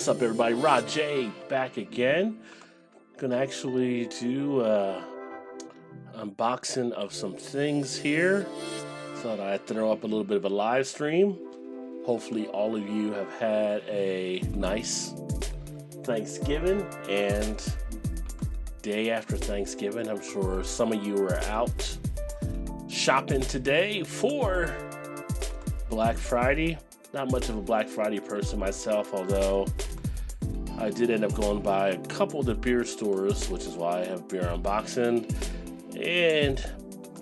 What's up, everybody? Rod J back again. Gonna actually do unboxing of some things here. Thought I'd throw up a little bit of a live stream. Hopefully, all of you have had a nice Thanksgiving and day after Thanksgiving. I'm sure some of you were out shopping today for Black Friday. Not much of a Black Friday person myself, although I did end up going by a couple of the beer stores, which is why I have beer unboxing. And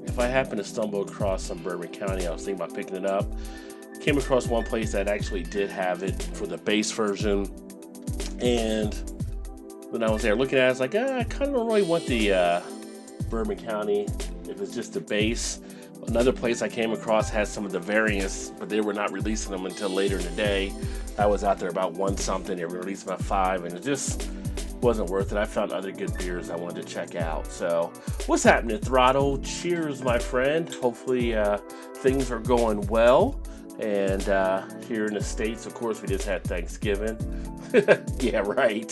if I happen to stumble across some Bourbon County, I was thinking about picking it up. Came across one place that actually did have it for the base version. And when I was there looking at it, I was like, I kind of don't really want the Bourbon County if it's just the base. Another place I came across had some of the variants, but they were not releasing them until later in the day. I was out there about 1 something. They were released about 5, and it just wasn't worth it. I found other good beers I wanted to check out. So, what's happening, Throttle? Cheers, my friend. Hopefully, things are going well. And here in the States, of course, we just had Thanksgiving. Yeah, right.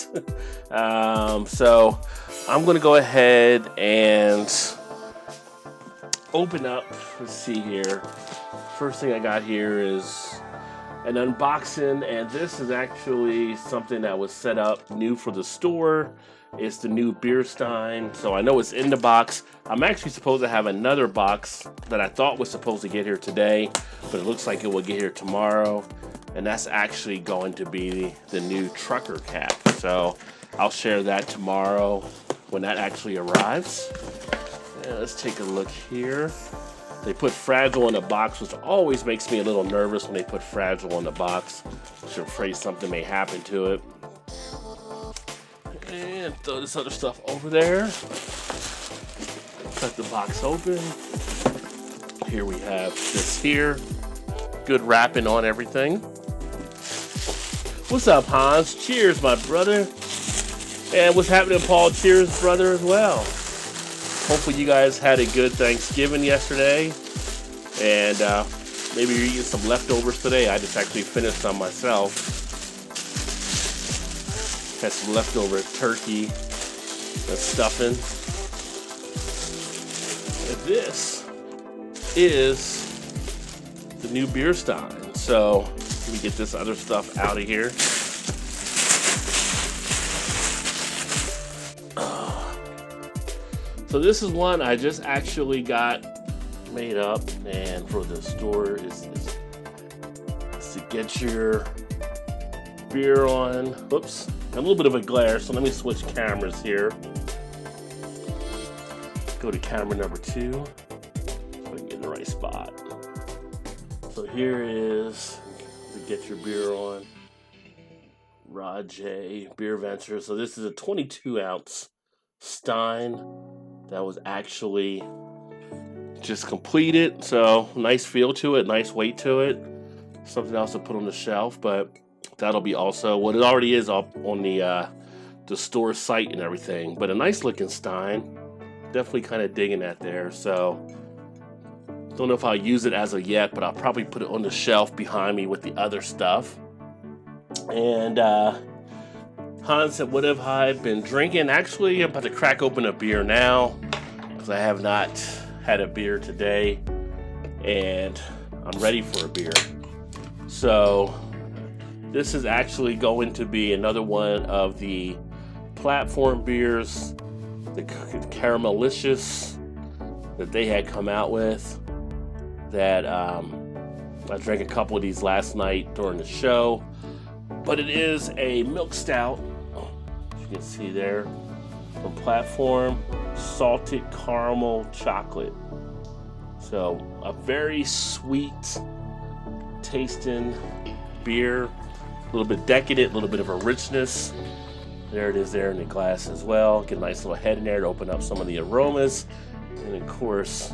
So, I'm going to go ahead and open up. Let's see here. First thing I got here is an unboxing, and this is actually something that was set up new for the store. It's the new beer stein, so I know it's in the box. I'm actually supposed to have another box that I thought was supposed to get here today, but it looks like it will get here tomorrow, and that's actually going to be the new trucker cap. So I'll share that tomorrow when that actually arrives. Yeah, let's take a look here. They put Fragile in the box, which always makes me a little nervous when they put Fragile in the box. I'm afraid something may happen to it. And throw this other stuff over there. Cut the box open. Here we have this here. Good wrapping on everything. What's up, Hans? Cheers, my brother. And what's happening, Paul? Cheers, brother, as well. Hopefully you guys had a good Thanksgiving yesterday, and maybe you're eating some leftovers today. I just actually finished some myself. Had some leftover turkey and stuffing. And this is the new beer stein. So let me get this other stuff out of here. So this is one I just actually got made up, and for the store is to get your beer on. Oops, a little bit of a glare, so let me switch cameras here. Go to camera number 2 so I can get in the right spot. So here is to get your beer on. Rod J, BeerVentures. So this is a 22 ounce stein that was actually just completed. So nice feel to it, nice weight to it. Something else to put on the shelf, but that'll be also what it already is up on the store site and everything. But a nice looking stein. Definitely kind of digging that there. So don't know if I'll use it as of yet, but I'll probably put it on the shelf behind me with the other stuff. And Hans said, what have I been drinking? Actually, I'm about to crack open a beer now because I have not had a beer today, and I'm ready for a beer. So this is actually going to be another one of the platform beers, the Caramelicious that they had come out with. That I drank a couple of these last night during the show, but it is a milk stout. You can see there from Platform, salted caramel chocolate. So a very sweet tasting beer, a little bit decadent, a little bit of a richness. There it is there in the glass as well. Get a nice little head in there to open up some of the aromas, and of course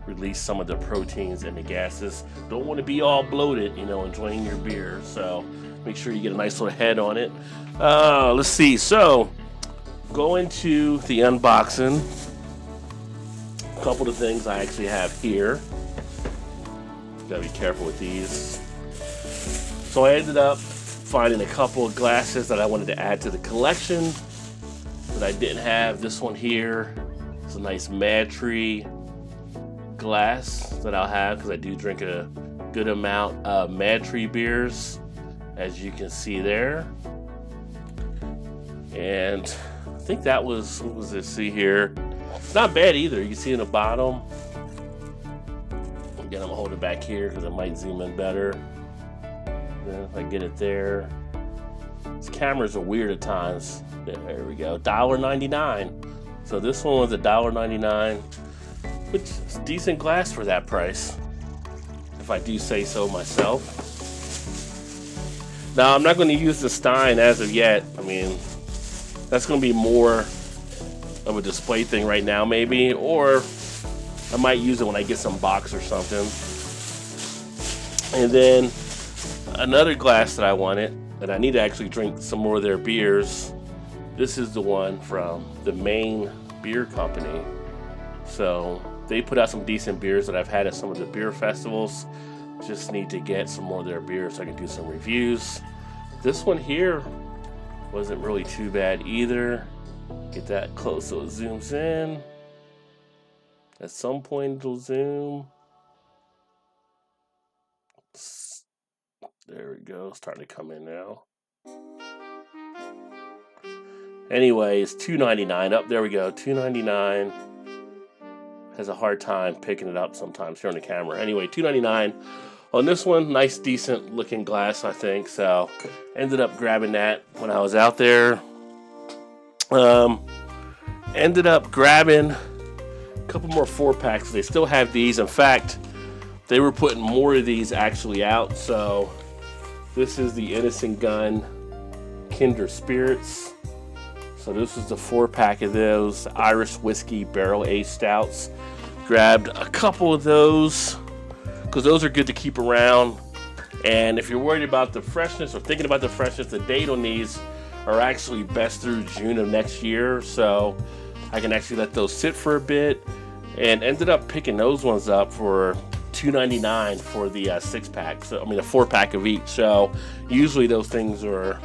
release some of the proteins and the gases. Don't want to be all bloated, enjoying your beer. So make sure you get a nice little head on it. Let's see. So, going to the unboxing. A couple of things I actually have here. Gotta be careful with these. So I ended up finding a couple of glasses that I wanted to add to the collection that I didn't have. This one here is a nice Mad Tree glass that I'll have because I do drink a good amount of Mad Tree beers, as you can see there. And I think that was, what was this? See here, it's not bad either. You can see in the bottom. Again, I'm gonna hold it back here because it might zoom in better. Then if I get it there, these cameras are weird at times. There we go, $1.99. So this one was $1.99, which is decent glass for that price, if I do say so myself. Now I'm not going to use the Stein as of yet. I mean, that's going to be more of a display thing right now maybe, or I might use it when I get some box or something. And then another glass that I wanted, and I need to actually drink some more of their beers. This is the one from the Maine Beer Company. So they put out some decent beers that I've had at some of the beer festivals. Just need to get some more of their beers so I can do some reviews. This one here wasn't really too bad either. Get that close so it zooms in. At some point it'll zoom. There we go, starting to come in now. Anyway, it's $2.99. Up there we go, $2.99. Has a hard time picking it up sometimes here on the camera. Anyway, $2.99 on this one. Nice, decent looking glass, I think. So, ended up grabbing that when I was out there. Ended up grabbing a couple more 4-packs. They still have these. In fact, they were putting more of these actually out. So, this is the Innocent Gun Kinder Spirits. So this was the 4-pack of those Irish whiskey barrel-aged stouts. Grabbed a couple of those because those are good to keep around. And if you're worried about the freshness or thinking about the freshness, the date on these are actually best through June of next year. So I can actually let those sit for a bit, and ended up picking those ones up for $2.99 for the 6-pack. So I mean a 4-pack of each. So usually those things are,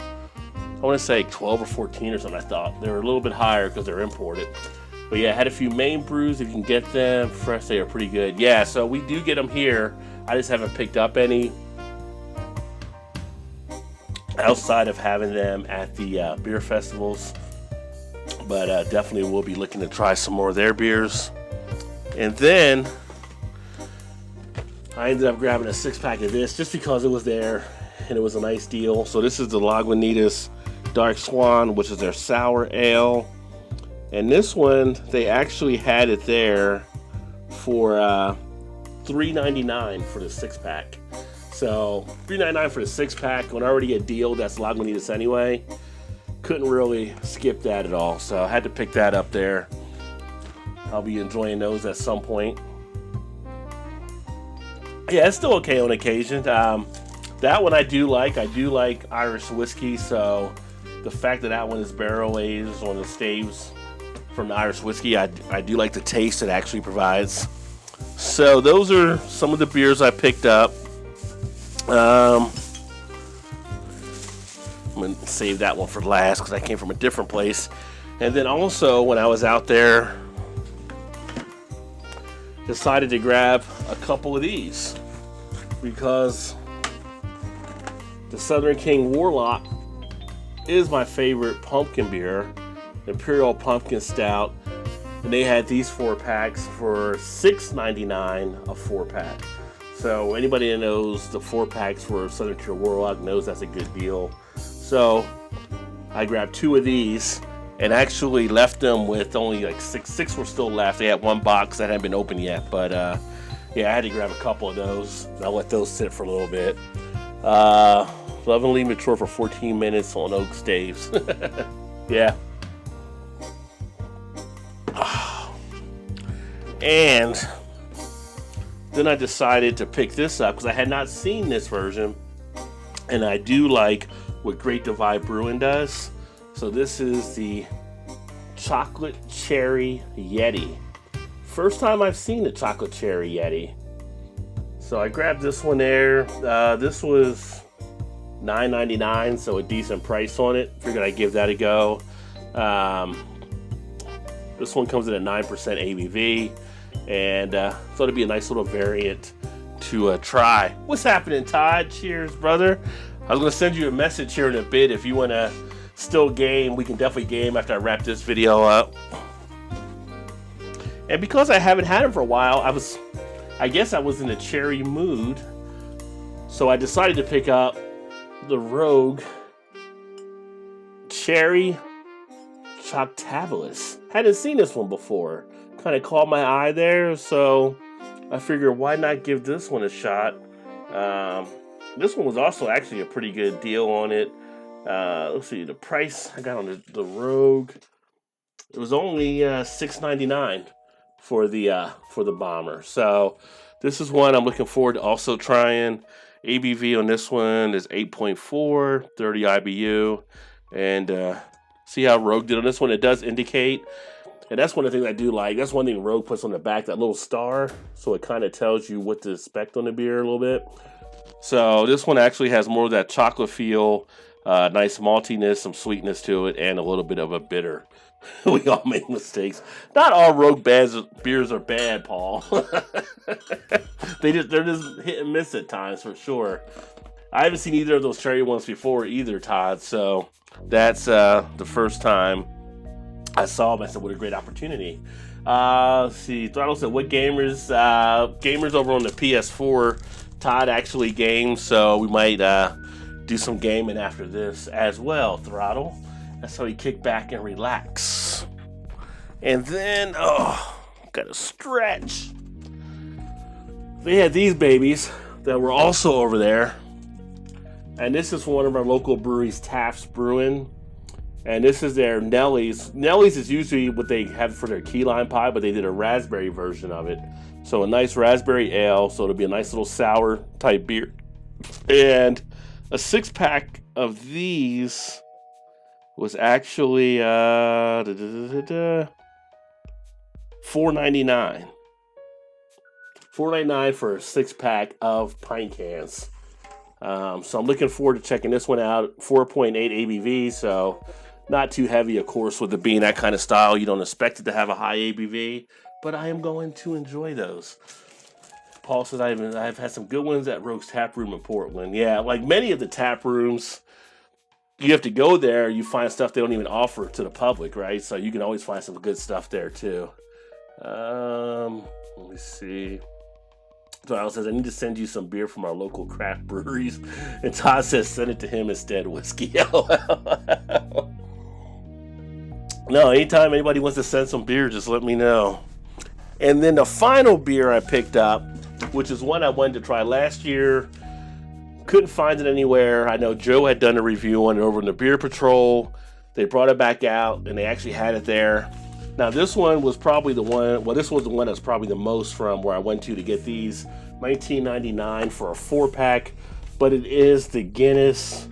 I want to say 12 or 14 or something. I thought they were a little bit higher because they're imported. But yeah, I had a few Maine brews. If you can get them fresh, they are pretty good. Yeah, so we do get them here. I just haven't picked up any outside of having them at the beer festivals. But definitely will be looking to try some more of their beers. And then I ended up grabbing a 6-pack of this just because it was there and it was a nice deal. So this is the Lagunitas Dark Swan, which is their sour ale. And this one, they actually had it there for $3.99 for the 6-pack. So $3.99 for the 6-pack, when already a deal that's Lagunitas anyway. Couldn't really skip that at all. So I had to pick that up there. I'll be enjoying those at some point. Yeah, it's still okay on occasion. That one I do like. I do like Irish whiskey, so the fact that that one is barrel aged on the staves from the Irish whiskey, I do like the taste it actually provides. So those are some of the beers I picked up. I'm going to save that one for last because I came from a different place. And then also when I was out there, decided to grab a couple of these because the Southern King Warlock is my favorite pumpkin beer, Imperial Pumpkin Stout, and they had these 4-packs for $6.99 a 4-pack. So anybody that knows the 4-packs for Southern King Warlock knows that's a good deal. So I grabbed 2 of these and actually left them with only like six were still left. They had 1 box that hadn't been opened yet, but yeah, I had to grab a couple of those. I'll let those sit for a little bit. Lovingly mature for 14 minutes on oak staves. Yeah. And then I decided to pick this up because I had not seen this version, and I do like what Great Divide Brewing does. So this is the Chocolate Cherry Yeti. First time I've seen the Chocolate Cherry Yeti. So I grabbed this one there. This was $9.99, so a decent price on it. Figured I'd give that a go. This one comes in at 9% ABV, and thought it'd be a nice little variant to try. What's happening, Todd? Cheers, brother. I was going to send you a message here in a bit. If you want to still game, we can definitely game after I wrap this video up. And because I haven't had them for a while, I guess I was in a cherry mood, so I decided to pick up the Rogue Cherry Choctavulus. Hadn't seen this one before. Kind of caught my eye there, so I figured why not give this one a shot. This one was also actually a pretty good deal on it. Let's see, the price I got on the Rogue. It was only $6.99 for the bomber. So this is one I'm looking forward to also trying. ABV on this one is 8.4, 30 IBU, and see how Rogue did on this one. It does indicate, and that's one of the things I do like. That's one thing Rogue puts on the back, that little star, so it kind of tells you what to expect on the beer a little bit. So this one actually has more of that chocolate feel, nice maltiness, some sweetness to it, and a little bit of a bitter. We all make mistakes. Not all Rogue beers are bad, Paul. They're just hit and miss at times for sure. I haven't seen either of those cherry ones before either, Todd. So that's the first time I saw them. I said, what a great opportunity. Let's see. Throttle said, what gamers? Gamers over on the PS4. Todd actually games, so we might do some gaming after this as well, Throttle. That's how you kick back and relax. And then, gotta stretch. They had these babies that were also over there. And this is one of our local breweries, Taft's Brewing. And this is their Nellie's. Nellie's is usually what they have for their key lime pie, but they did a raspberry version of it. So a nice raspberry ale, so it'll be a nice little sour type beer. And a 6-pack of these was actually $4.99. $4.99 for a 6-pack of pint cans. So I'm looking forward to checking this one out. 4.8 ABV, so not too heavy, of course, with it being that kind of style. You don't expect it to have a high ABV, but I am going to enjoy those. Paul says I've had some good ones at Rogue's Tap Room in Portland. Yeah, like many of the tap rooms, you have to go there, you find stuff they don't even offer to the public, right? So you can always find some good stuff there too. Let me see. Todd says, I need to send you some beer from our local craft breweries. And Todd says, send it to him instead, whiskey. No, anytime anybody wants to send some beer, just let me know. And then the final beer I picked up, which is one I wanted to try last year. Couldn't find it anywhere. I know Joe had done a review on it over in the Beer Patrol. They brought it back out, and they actually had it there. Now, this one was probably the one, well, this was the one that's probably the most from where I went to get these. $19.99 for a 4-pack, but it is the Guinness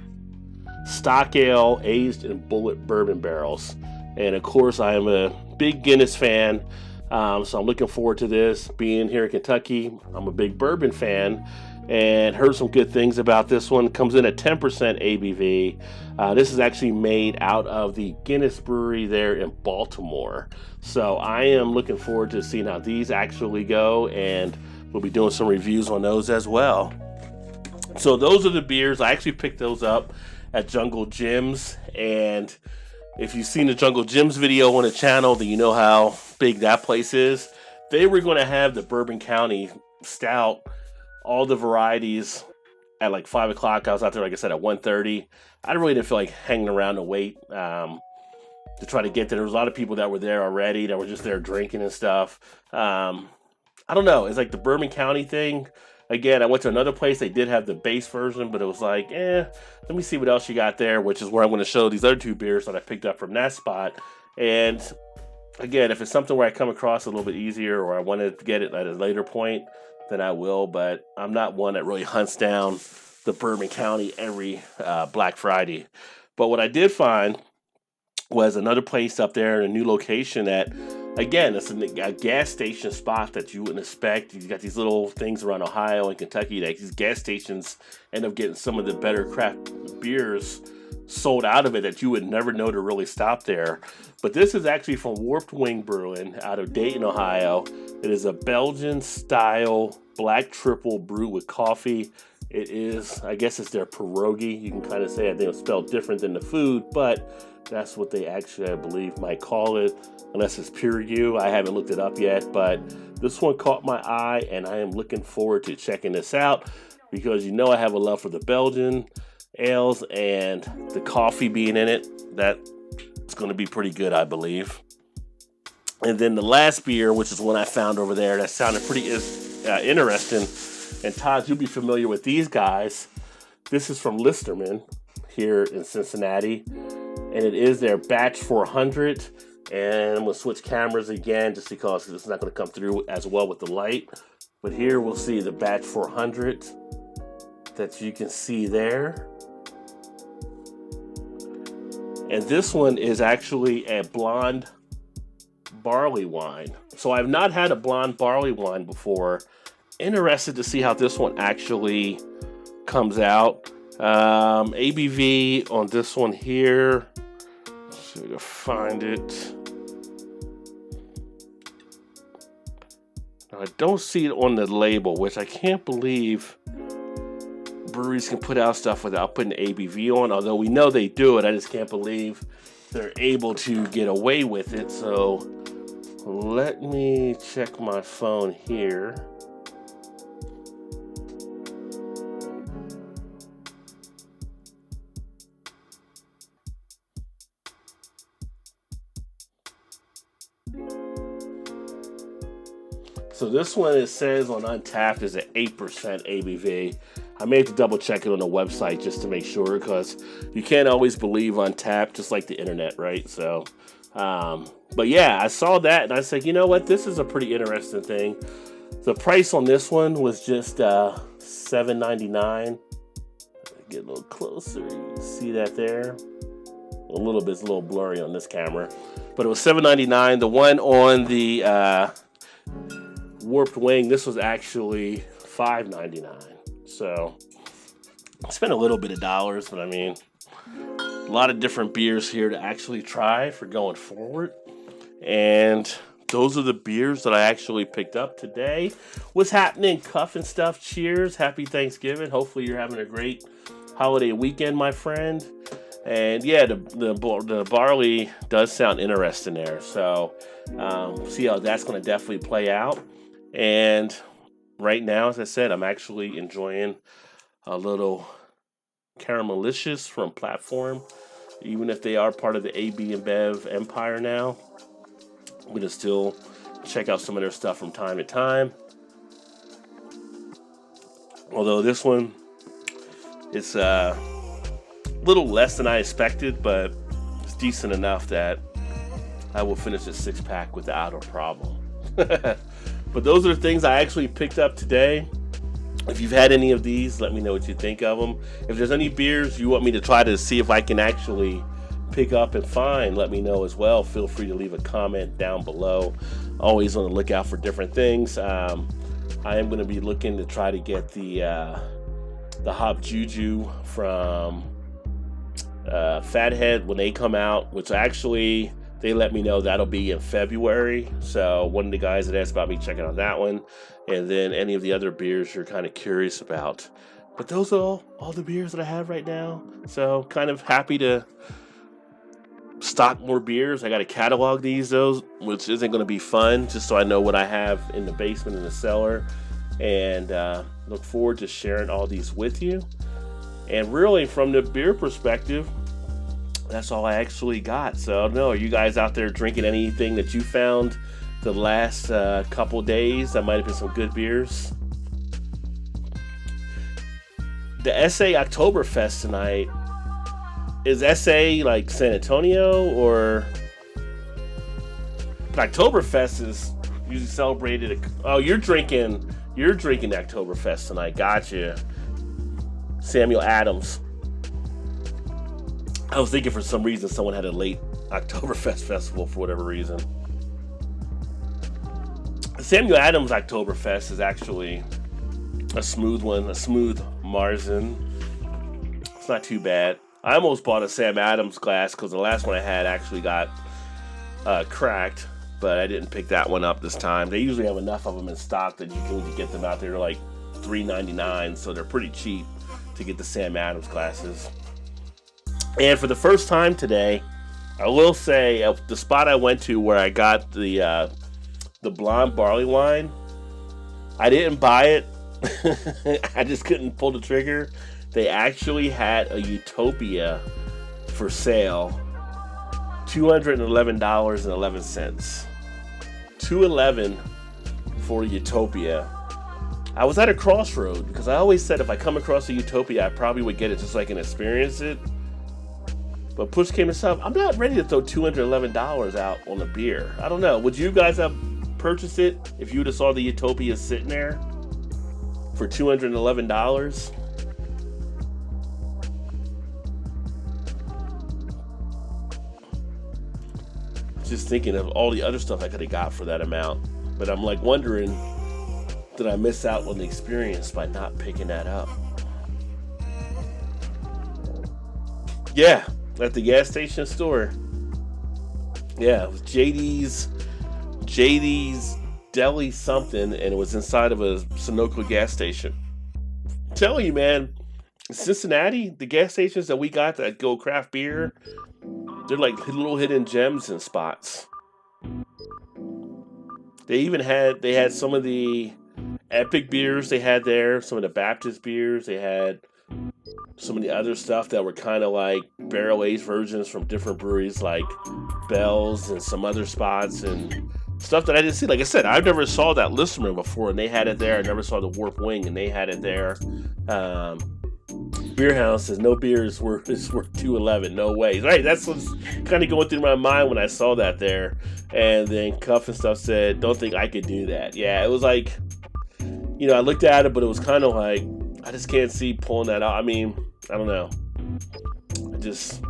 Stock Ale aged in bullet bourbon barrels. And, of course, I am a big Guinness fan, so I'm looking forward to this. Being here in Kentucky, I'm a big bourbon fan. And heard some good things about this one. Comes in at 10% ABV. This is actually made out of the Guinness Brewery there in Baltimore. So I am looking forward to seeing how these actually go, and we'll be doing some reviews on those as well. So those are the beers. I actually picked those up at Jungle Jim's, and if you've seen the Jungle Jim's video on the channel, then you know how big that place is. They were going to have the Bourbon County Stout, all the varieties, at like 5 o'clock. I was out there, like I said, at 1:30. I really didn't feel like hanging around to wait to try to get there. There was a lot of people that were there already that were just there drinking and stuff. I don't know. It's like the Bourbon County thing. Again, I went to another place. They did have the base version, but it was like, let me see what else you got there, which is where I'm going to show these other two beers that I picked up from that spot. And again, if it's something where I come across a little bit easier or I want to get it at a later point, then I will. But I'm not one that really hunts down the Bourbon County every Black Friday. But what I did find was another place up there in a new location that again, it's a gas station spot that you wouldn't expect. You got these little things around Ohio and Kentucky. Like these gas stations end up getting some of the better craft beers sold out of it that you would never know to really stop there. But this is actually from Warped Wing Brewing out of Dayton, Ohio. It is a Belgian style black triple brewed with coffee. It is, I guess it's their pierogi. You can kind of say, I think it's spelled different than the food, but that's what they actually, I believe, might call it, unless it's pierogi. I haven't looked it up yet, but this one caught my eye, and I am looking forward to checking this out because you know I have a love for the Belgian ales, and the coffee being in it, that's going to be pretty good, I believe. And then the last beer, which is one I found over there that sounded pretty interesting, and Todd, you'll be familiar with these guys. This is from Listerman here in Cincinnati, and it is their Batch 400. And I'm going to switch cameras again just because it's not going to come through as well with the light. But here we'll see the Batch 400 that you can see there. And this one is actually a blonde barley wine. So I've not had a blonde barley wine before. Interested to see how this one actually comes out. ABV on this one here. Let's see if I can find it. Now, I don't see it on the label, which I can't believe breweries can put out stuff without putting ABV on, although we know they do it. I just can't believe they're able to get away with it. So let me check my phone here. So this one, it says on Untappd, is an 8% ABV. I may have to double check it on the website just to make sure, because you can't always believe Untappd, just like the internet, right? So, but yeah, I saw that and I said, you know what? This is a pretty interesting thing. The price on this one was just $7.99. Get a little closer. You can see that there. A little bit, it's a little blurry on this camera, but it was $7.99. The one on the Warped Wing, this was actually $5.99. So I spent a little bit of dollars, but I mean, a lot of different beers here to actually try for going forward. And those are the beers that I actually picked up today. What's happening? Cuff and Stuff. Cheers. Happy Thanksgiving. Hopefully you're having a great holiday weekend, my friend. And yeah, the barley does sound interesting there. So see how that's going to definitely play out. And right now, as I said, I'm actually enjoying a little Caramelicious from Platform. Even if they are part of the AB and Bev empire now, I'm going to still check out some of their stuff from time to time. Although this one, it's a little less than I expected, but it's decent enough that I will finish a 6-pack without a problem. But those are the things I actually picked up today. If you've had any of these, let me know what you think of them. If there's any beers you want me to try to see if I can actually pick up and find, let me know as well. Feel free to leave a comment down below. Always on the lookout for different things. I am going to be looking to try to get the Hop Juju from Fathead when they come out, which actually they let me know that'll be in February. So one of the guys that asked about me checking out that one, and then any of the other beers you're kind of curious about. But those are all the beers that I have right now. So kind of happy to stock more beers. I got to catalog those, which isn't going to be fun, just so I know what I have in the basement and the cellar. And look forward to sharing all these with you. And really, from the beer perspective, that's all I actually got. So I don't know, are you guys out there drinking anything that you found the last couple days? That might have been some good beers. The SA Oktoberfest tonight, is SA like San Antonio, or but Oktoberfest is usually celebrated? Oh, you're drinking Oktoberfest tonight. Gotcha. Samuel Adams. I was thinking for some reason someone had a late Oktoberfest festival for whatever reason. Samuel Adams Oktoberfest is actually a smooth one, a smooth Marzen. It's not too bad. I almost bought a Sam Adams glass because the last one I had actually got cracked, but I didn't pick that one up this time. They usually have enough of them in stock that you can get them out there like $3.99, so they're pretty cheap to get the Sam Adams glasses. And for the first time today, I will say the spot I went to where I got the blonde barley wine, I didn't buy it. I just couldn't pull the trigger. They actually had a Utopia for sale, $211.11. $211 for Utopia. I was at a crossroad because I always said if I come across a Utopia, I probably would get it just so I can experience it. But push came to shove, I'm not ready to throw $211 out on a beer. I don't know. Would you guys have purchased it if you would have saw the Utopia sitting there for $211? Just thinking of all the other stuff I could have got for that amount. But I'm like wondering, did I miss out on the experience by not picking that up? Yeah, at the gas station store. Yeah, it was JD's Deli something, and it was inside of a Sunoco gas station. I'm telling you, man, Cincinnati, the gas stations that we got that go craft beer, they're like little hidden gems and spots. They had some of the epic beers they had there, some of the Baptist beers. They had some of the other stuff that were kind of like barrel-aged versions from different breweries like Bell's and some other spots and stuff that I didn't see. Like I said, I never saw that Listerman before, and they had it there. I never saw the Warp Wing, and they had it there. Beer House says no beer is worth $211. No way. Right, that's what's kind of going through my mind when I saw that there. And then Cuff and stuff said, don't think I could do that. Yeah, it was like, I looked at it, but it was kind of like, I just can't see pulling that out. I mean, I don't know.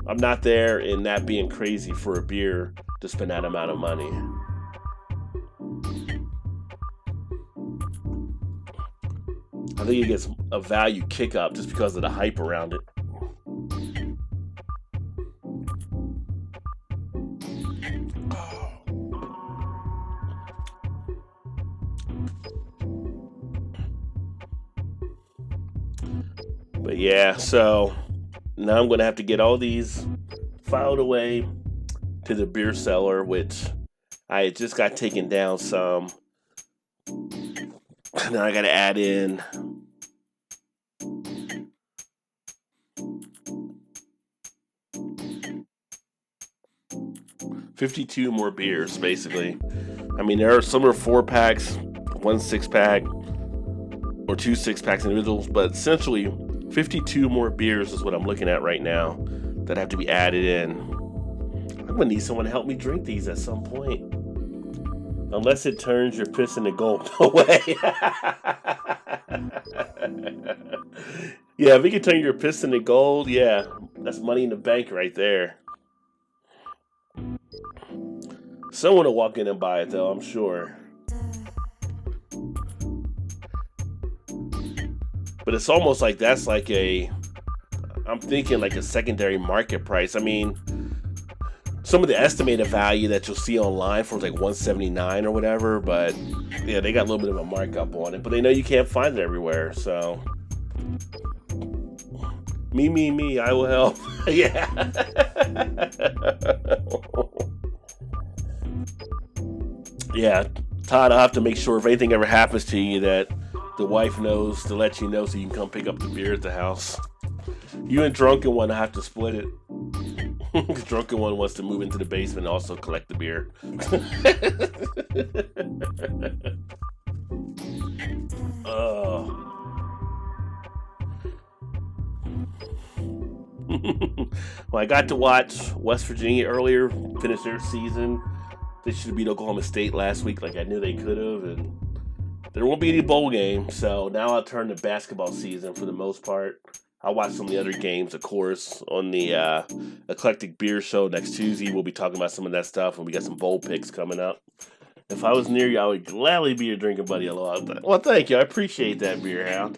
I'm not there in that being crazy for a beer to spend that amount of money. I think it gets a value kick up just because of the hype around it. But yeah, so now I'm going to have to get all these filed away to the beer cellar, which I just got taken down some. Now I got to add in $52 more beers, basically. I mean, there are some are 4-packs, 1 6-pack, or 2 6-packs individuals, but essentially 52 more beers is what I'm looking at right now that have to be added in. I'm going to need someone to help me drink these at some point. Unless it turns your piss into gold. No way. Yeah, if it can turn your piss into gold, yeah, that's money in the bank right there. Someone will walk in and buy it, though, I'm sure. But it's almost like that's like I'm thinking like a secondary market price. I mean, some of the estimated value that you'll see online for like $179 or whatever, but yeah, they got a little bit of a markup on it, but they know you can't find it everywhere, so me, I will help. Yeah. Yeah, Todd, I'll have to make sure if anything ever happens to you that the wife knows to let you know so you can come pick up the beer at the house. You and Drunken One have to split it. Drunken One wants to move into the basement and also collect the beer. Oh. Well, I got to watch West Virginia earlier, finish their season. They should have beat Oklahoma State last week like I knew they could have, and there won't be any bowl game, so now I'll turn to basketball season for the most part. I'll watch some of the other games, of course, on the Eclectic Beer Show next Tuesday. We'll be talking about some of that stuff, and we got some bowl picks coming up. If I was near you, I would gladly be your drinking buddy along. Well, thank you. I appreciate that, Beer Hound.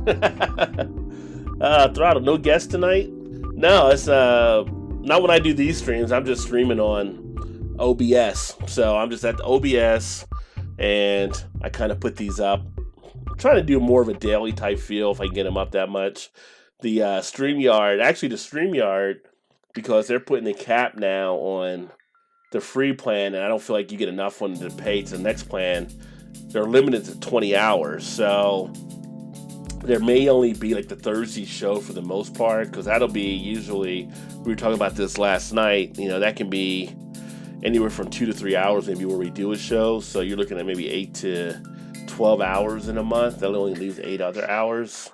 Throttle, no guest tonight? No, it's not when I do these streams. I'm just streaming on OBS. So I'm just at the OBS, and I kind of put these up. I'm trying to do more of a daily type feel if I can get them up that much. The StreamYard, because they're putting the cap now on the free plan, and I don't feel like you get enough when to pay to the next plan. They're limited to 20 hours, so there may only be like the Thursday show for the most part, because that'll be usually, we were talking about this last night, that can be anywhere from 2 to 3 hours maybe where we do a show, so you're looking at maybe 8 to 12 hours in a month. That only leaves 8 other hours,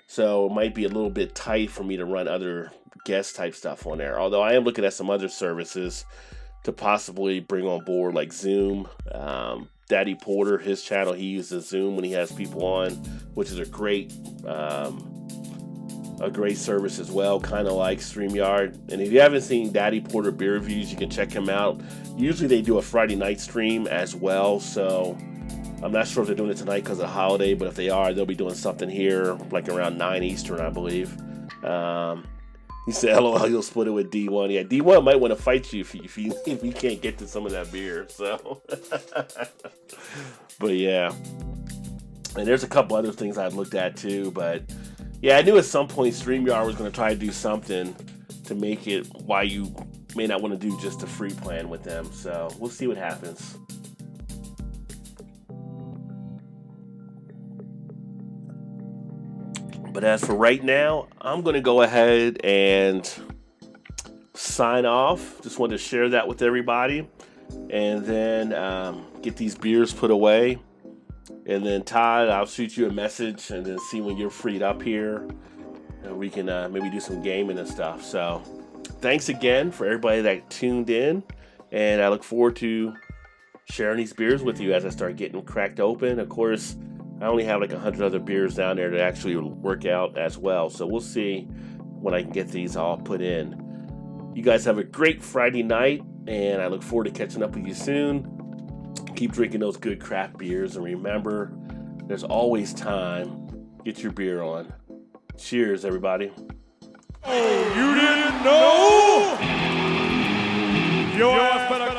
so it might be a little bit tight for me to run other guest type stuff on there, although I am looking at some other services to possibly bring on board, like Zoom. Daddy Porter, his channel, he uses Zoom when he has people on, which is a great service as well, kind of like StreamYard. And if you haven't seen Daddy Porter Beer Reviews, you can check him out. Usually they do a Friday night stream as well, so I'm not sure if they're doing it tonight because of the holiday, but if they are, they'll be doing something here like around 9 Eastern, I believe. He said, "LOL, you'll split it with D1." Yeah, D1 might want to fight you if he can't get to some of that beer. So, but yeah, and there's a couple other things I've looked at too. But yeah, I knew at some point StreamYard was going to try to do something to make it why you may not want to do just a free plan with them. So we'll see what happens. But as for right now, I'm going to go ahead and sign off. Just wanted to share that with everybody. And then get these beers put away. And then, Todd, I'll shoot you a message and then see when you're freed up here. And we can maybe do some gaming and stuff. So thanks again for everybody that tuned in. And I look forward to sharing these beers with you as I start getting them cracked open. Of course, I only have like 100 other beers down there to actually work out as well. So we'll see when I can get these all put in. You guys have a great Friday night, and I look forward to catching up with you soon. Keep drinking those good craft beers, and remember, there's always time. Get your beer on. Cheers, everybody. Oh, you didn't know? Your ass better